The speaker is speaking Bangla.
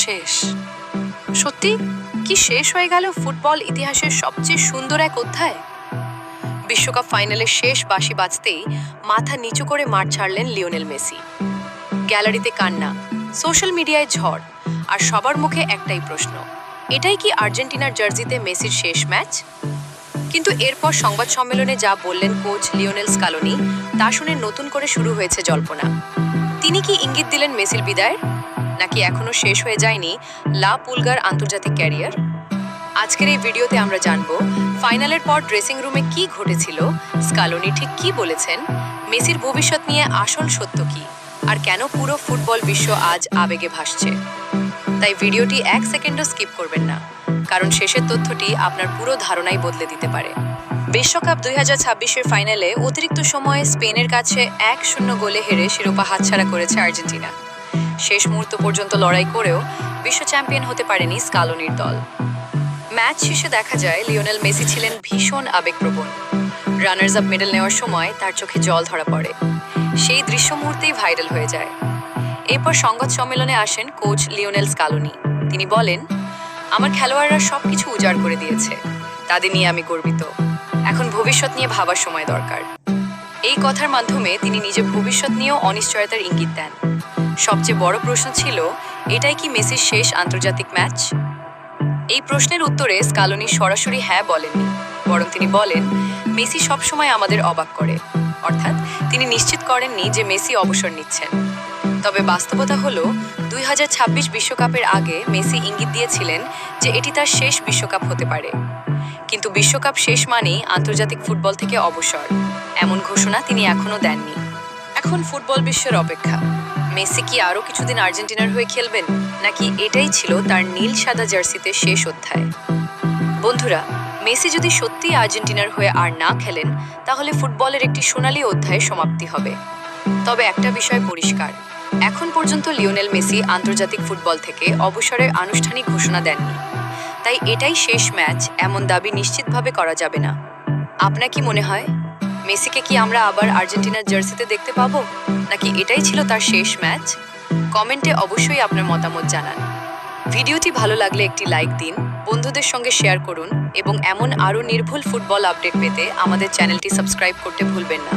শেষ। সত্যি কি শেষ হয়ে গেল ফুটবল ইতিহাসের সবচেয়ে সুন্দর এক অধ্যায়? বিশ্বকাপ ফাইনালের শেষ বাঁশি বাজতেই মাথা নিচু করে মাঠ ছাড়লেন লিওনেল মেসি। গ্যালারিতে কান্না, সোশ্যাল মিডিয়ায় ঝড়, আর সবার মুখে একটাই প্রশ্ন, এটাই কি আর্জেন্টিনার জার্সিতে মেসির শেষ ম্যাচ? কিন্তু এরপর সংবাদ সম্মেলনে যা বললেন কোচ লিওনেল স্কালোনি, তা শুনে নতুন করে শুরু হয়েছে জল্পনা। তিনি কি ইঙ্গিত দিলেন মেসির বিদায়ের, নাকি এখনো শেষ হয়ে যায়নি লা পুলগার আন্তর্জাতিক ক্যারিয়ার? আজকের এই ভিডিওতে আমরা জানব ফাইনালের পর ড্রেসিং রুমে কি ঘটেছিল, স্কালোনি ঠিক কি বলেছেন, মেসির ভবিষ্যৎ নিয়ে আসল সত্য কি, আর কেন পুরো ফুটবল বিশ্ব আজ আবেগে ভাসছে। তাই ভিডিওটি 1 সেকেন্ডও স্কিপ করবেন না, কারণ শেষের তথ্যটি আপনার পুরো ধারণাই বদলে দিতে পারে। বিশ্বকাপ 2026-এর ফাইনালে অতিরিক্ত সময়ে স্পেনের কাছে 1-0 গোলে হেরে শিরোপা হাতছাড়া করেছে আর্জেন্টিনা। শেষ মুহূর্ত পর্যন্ত লড়াই করেও বিশ্ব চ্যাম্পিয়ন হতে পারেনি স্কালোনির দল। ম্যাচ শেষে দেখা যায় লিওনেল মেসি ছিলেন ভীষণ আবেগপ্রবণ। রানার্স আপ মেডেল নেওয়ার সময় তার চোখে জল ধরা পড়ে। সেই দৃশ্য মুহূর্তেই ভাইরাল হয়ে যায়। এরপর সংবাদ সম্মেলনে আসেন কোচ লিওনেল স্কালোনি। তিনি বলেন, আমার খেলোয়াড়রা সবকিছু উজাড় করে দিয়েছে, তাদের নিয়ে আমি গর্বিত। এখন ভবিষ্যৎ নিয়ে ভাবার সময় দরকার। এই কথার মাধ্যমে তিনি নিজের ভবিষ্যৎ নিয়েও অনিশ্চয়তার ইঙ্গিত দেন। সবচেয়ে বড় প্রশ্ন ছিল, এটাই কি মেসির শেষ আন্তর্জাতিক ম্যাচ? এই প্রশ্নের উত্তরে স্কালোনি সরাসরি হ্যাঁ বলেননি, বরং তিনি বলেন, মেসি সবসময় আমাদের অবাক করে। অর্থাৎ তিনি নিশ্চিত করেননি যে মেসি অবসর নিচ্ছেন। তবে বাস্তবতা হলো 2026 বিশ্বকাপের আগে মেসি ইঙ্গিত দিয়েছিলেন যে এটি তার শেষ বিশ্বকাপ হতে পারে। কিন্তু বিশ্বকাপ শেষ মানেই আন্তর্জাতিক ফুটবল থেকে অবসর, এমন ঘোষণা তিনি এখনো দেননি। এখন ফুটবল বিশ্বের অপেক্ষা, মেসি কি আরও কিছুদিন আর্জেন্টিনার হয়ে খেলবেন, নাকি এটাই ছিল তার নীল সাদা জার্সিতে শেষ অধ্যায়? বন্ধুরা, মেসি যদি সত্যিই আর্জেন্টিনার হয়ে আর না খেলেন, তাহলে ফুটবলের একটি সোনালী অধ্যায়ের সমাপ্তি হবে। তবে একটা বিষয় পরিষ্কার, এখন পর্যন্ত লিওনেল মেসি আন্তর্জাতিক ফুটবল থেকে অবসরের আনুষ্ঠানিক ঘোষণা দেননি। তাই এটাই শেষ ম্যাচ এমন দাবি নিশ্চিতভাবে করা যাবে না। আপনার কি মনে হয়, মেসিকে কি আমরা আবার আর্জেন্টিনার জার্সিতে দেখতে পাবো, নাকি এটাই ছিল তার শেষ ম্যাচ? কমেন্টে অবশ্যই আপনার মতামত জানান। ভিডিওটি ভালো লাগলে একটি লাইক দিন, বন্ধুদের সঙ্গে শেয়ার করুন এবং এমন আরও নির্ভুল ফুটবল আপডেট পেতে আমাদের চ্যানেলটি সাবস্ক্রাইব করতে ভুলবেন না।